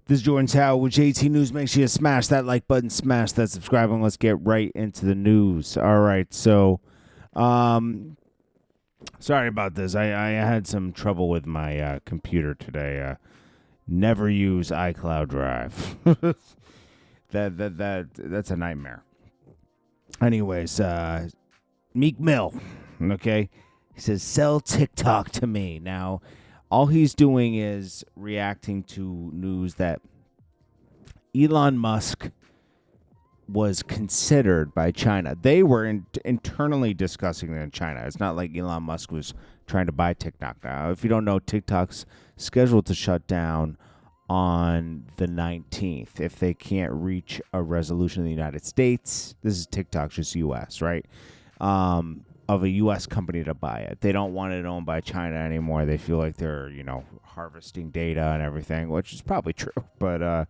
This is Jordan Tower with JT News. Make sure you smash that like button, smash that subscribe, and let's get right into the news. All right, so, sorry about this. I had some trouble with my computer today. Never use iCloud Drive. That's a nightmare. Anyways, Meek Mill, okay? He says, sell TikTok to me. Now, all he's doing is reacting to news that Elon Musk was considered by China. They were internally discussing it in China. It's not like Elon Musk was trying to buy TikTok. Now, if you don't know, TikTok's scheduled to shut down on the 19th if they can't reach a resolution in the United States. This is TikTok, just U.S., right? Of a U.S. company to buy it. They don't want it owned by China anymore. They feel like they're, harvesting data and everything, which is probably true. But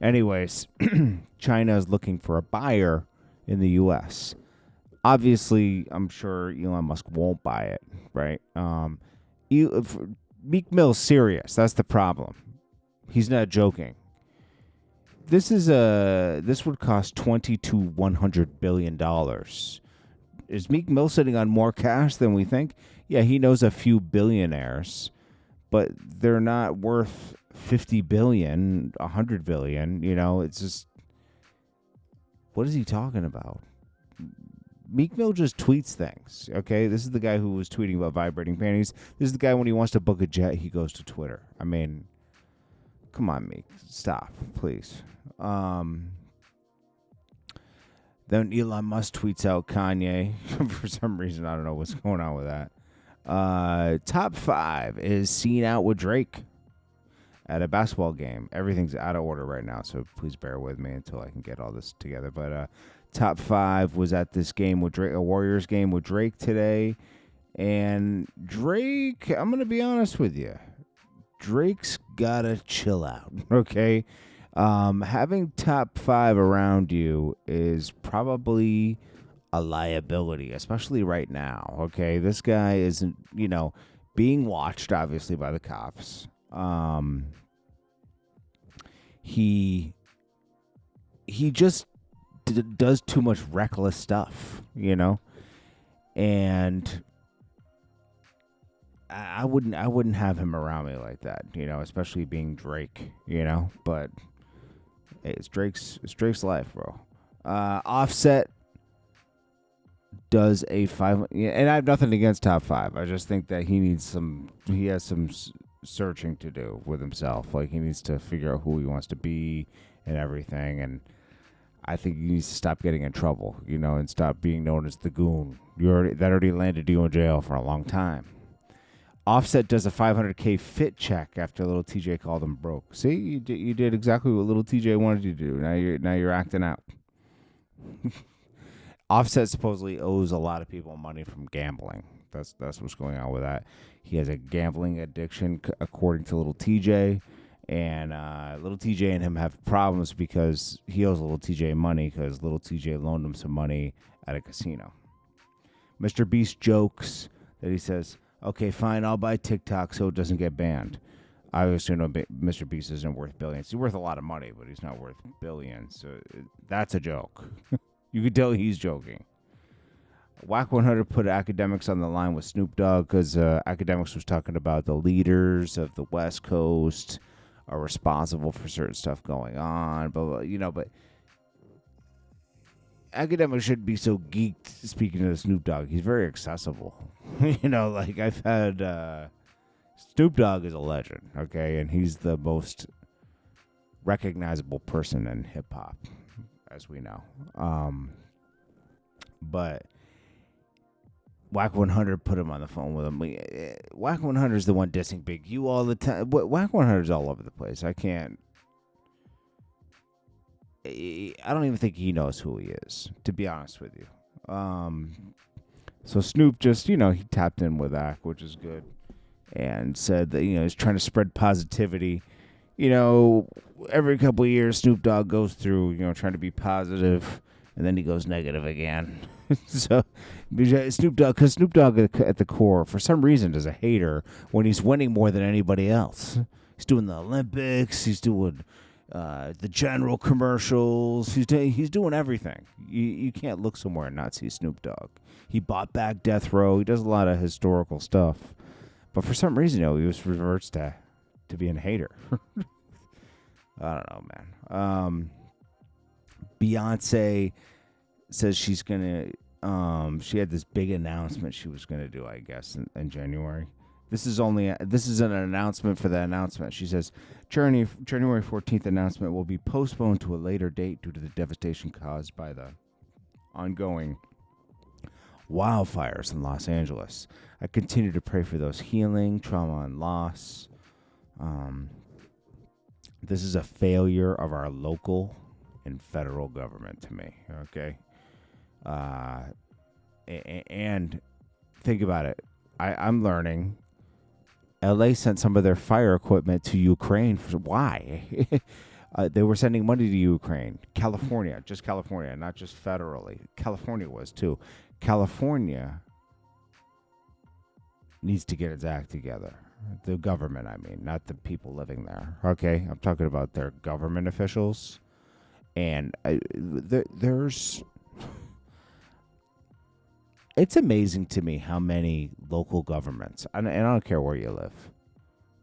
anyways, China is looking for a buyer in the U.S. Obviously, I'm sure Elon Musk won't buy it, right? Meek Mill's serious. That's the problem. He's not joking. This would cost $20 to $100 billion. Is Meek Mill sitting on more cash than we think? Yeah, he knows a few billionaires, but they're not worth 50 billion, 100 billion. It's just, what is he talking about? Meek Mill just tweets things, okay? This is the guy who was tweeting about vibrating panties. This is the guy when he wants to book a jet, he goes to Twitter. I mean, come on, Meek. Stop, please. Then Elon Musk tweets out Kanye. For some reason, I don't know what's going on with that. Top5 is seen out with Drake at a basketball game. Everything's out of order right now, so please bear with me until I can get all this together. But Top5 was at this game with Drake, a Warriors game with Drake today. And Drake, I'm going to be honest with you. Drake's got to chill out, okay? Having Top5 around you is probably a liability, especially right now, okay? This guy isn't, being watched, obviously, by the cops. He just does too much reckless stuff, and I wouldn't have him around me like that, especially being Drake, but hey, it's Drake's life, bro. Offset does a 5, and I have nothing against Top5. I just think that he has some searching to do with himself. Like, he needs to figure out who he wants to be and everything, and I think he needs to stop getting in trouble, and stop being known as the goon. That already landed you in jail for a long time. Offset does a $500K fit check after Little TJ called him broke. See, you did exactly what Little TJ wanted you to do. Now you're acting out. Offset supposedly owes a lot of people money from gambling. That's what's going on with that. He has a gambling addiction, according to Little TJ, and Little TJ and him have problems because he owes Little TJ money because Little TJ loaned him some money at a casino. Mr. Beast jokes that he says, okay, fine, I'll buy TikTok so it doesn't get banned. I assume Mr. Beast isn't worth billions. He's worth a lot of money, but he's not worth billions. So that's a joke. You could tell he's joking. Whack 100 put academics on the line with Snoop Dogg because academics was talking about the leaders of the West Coast are responsible for certain stuff going on. But academics shouldn't be so geeked speaking to Snoop Dogg. He's very accessible. Like I've had Snoop Dogg is a legend, okay? And he's the most recognizable person in hip hop, as we know. But Whack 100 put him on the phone with him. Whack 100 is the one dissing Big U all the time. Whack 100 is all over the place. I don't even think he knows who he is, to be honest with you. So Snoop just, he tapped in with Ack, which is good, and said that, he's trying to spread positivity. Every couple of years, Snoop Dogg goes through, trying to be positive, and then he goes negative again. So Snoop Dogg at the core, for some reason, is a hater when he's winning more than anybody else. He's doing the Olympics. He's doing the General commercials. He's doing everything. You can't look somewhere and not see Snoop Dogg. He bought back Death Row. He does a lot of historical stuff. But for some reason, he was reverts to being a hater. I don't know, man. Beyonce says she's gonna. She had this big announcement she was gonna do, I guess, in January. This is an announcement for the announcement. She says January 14th announcement will be postponed to a later date due to the devastation caused by the ongoing wildfires in Los Angeles. I continue to pray for those healing, trauma, and loss. This is a failure of our local and federal government to me, okay? And think about it. I'm learning LA sent some of their fire equipment to Ukraine. Why? They were sending money to Ukraine. California, not just federally. California was too. California needs to get its act together. The government, I mean, not the people living there. Okay? I'm talking about their government officials. And there's... It's amazing to me how many local governments, and I don't care where you live,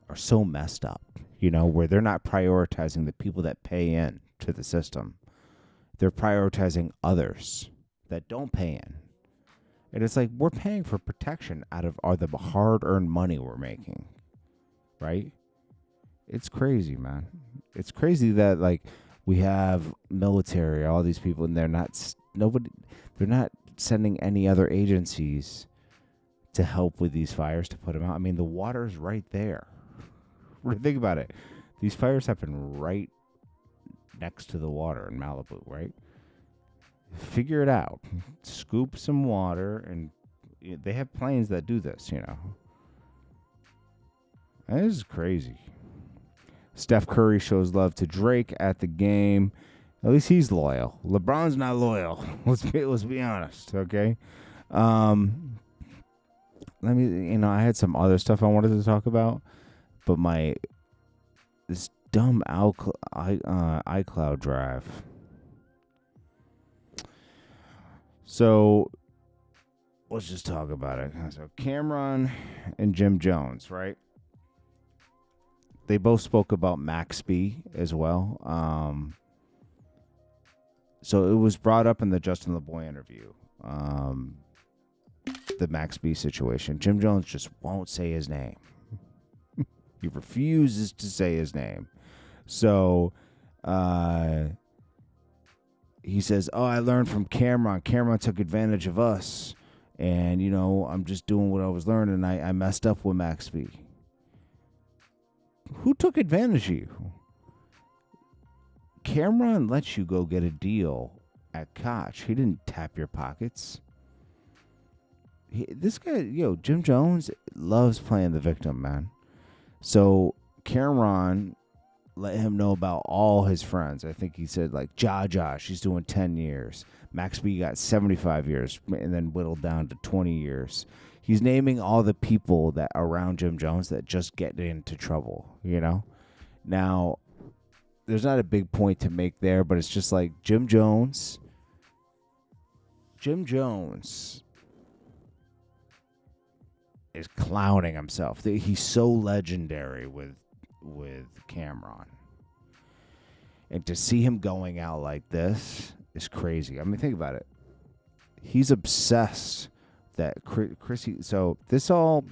are so messed up, where they're not prioritizing the people that pay in to the system. They're prioritizing others that don't pay in. And it's like, we're paying for protection out of the hard-earned money we're making, right? It's crazy, man. It's crazy that, like, we have military, all these people, and they're not sending any other agencies to help with these fires to put them out. I mean, the water's right there. Think about it. These fires happen right next to the water in Malibu, right? Figure it out. Scoop some water, and they have planes that do this, This is crazy. Steph Curry shows love to Drake at the game. At least he's loyal. LeBron's not loyal. Let's be honest, okay? I had some other stuff I wanted to talk about, but this dumb iCloud drive. So let's just talk about it. So Camron and Jim Jones, right? They both spoke about Max B as well. So it was brought up in the Justin LeBoy interview, the Max B situation. Jim Jones just won't say his name. He refuses to say his name. So he says, I learned from Camron. Camron took advantage of us. And, I'm just doing what I was learning. I messed up with Max B. Who took advantage of you? Camron lets you go get a deal at Koch. He didn't tap your pockets. This guy, Jim Jones loves playing the victim, man. So Camron let him know about all his friends. I think he said, like, Jaja, she's doing 10 years. Max B got 75 years and then whittled down to 20 years. He's naming all the people that around Jim Jones that just get into trouble, Now, there's not a big point to make there, but it's just like Jim Jones is clowning himself. He's so legendary with Camron. And to see him going out like this is crazy. I mean, think about it. He's obsessed that Chrissy... So this all...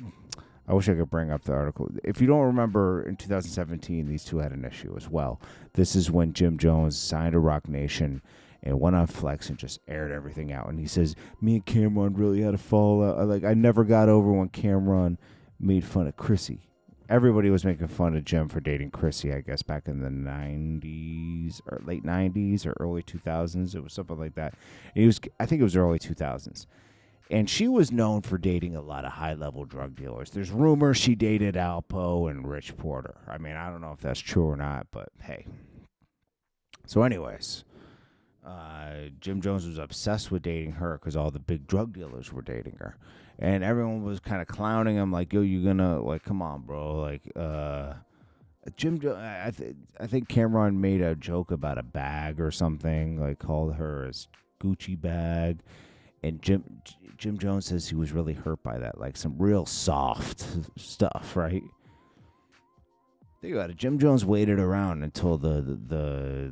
I wish I could bring up the article. If you don't remember, in 2017, these two had an issue as well. This is when Jim Jones signed to Rock Nation and went on Flex and just aired everything out. And he says, me and Camron really had a fallout. I never got over when Camron made fun of Chrissy. Everybody was making fun of Jim for dating Chrissy, I guess, back in the 90s or late 90s or early 2000s. It was something like that. I think it was early 2000s. And she was known for dating a lot of high-level drug dealers. There's rumors she dated Alpo and Rich Porter. I mean, I don't know if that's true or not, but hey. So anyways, Jim Jones was obsessed with dating her because all the big drug dealers were dating her. And everyone was kind of clowning him like, yo, you're going to, like, come on, bro. Like, I think Cameron made a joke about a bag or something, like called her a Gucci bag, and Jim Jones says he was really hurt by that, like some real soft stuff, right? Think about it. Jim Jones waited around until the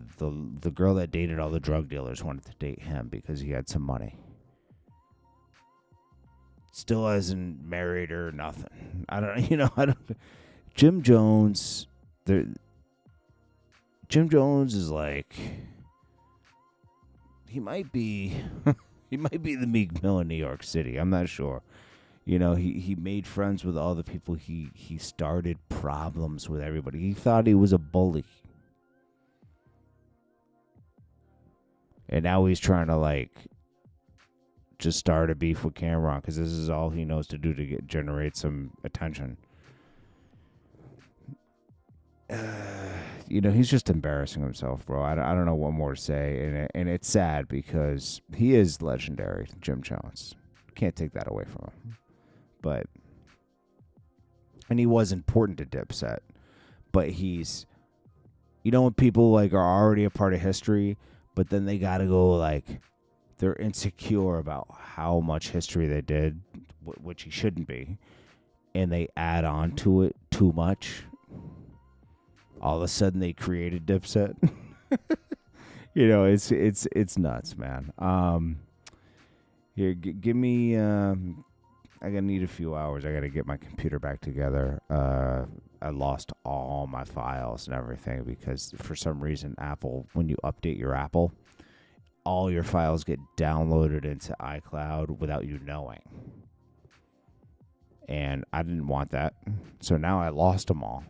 girl that dated all the drug dealers wanted to date him because he had some money. Still hasn't married her, nothing. I don't. Jim Jones, Jim Jones is like, he might be, he might be the Meek Mill in New York City. I'm not sure. He made friends with all the people. He started problems with everybody. He thought he was a bully. And now he's trying to, like, just start a beef with Cameron because this is all he knows to do to generate some attention. He's just embarrassing himself, bro. I don't know what more to say. And it's sad because he is legendary, Jim Jones. Can't take that away from him. And he was important to Dipset, but he's, when people like are already a part of history, but then they gotta go, like, they're insecure about how much history they did, which he shouldn't be, and they add on to it too much. All of a sudden they created Dipset. It's nuts, man. Here, give me. I gotta need a few hours. I gotta get my computer back together. I lost all my files and everything because for some reason Apple, when you update your Apple, all your files get downloaded into iCloud without you knowing. And I didn't want that, so now I lost them all.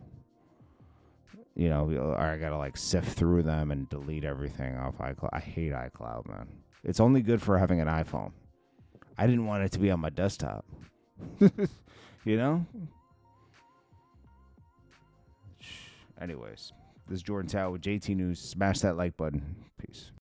I gotta like sift through them and delete everything off iCloud. I hate iCloud, man. It's only good for having an iPhone. I didn't want it to be on my desktop. Anyways, this is Jordan Tower with JT News. Smash that like button. Peace.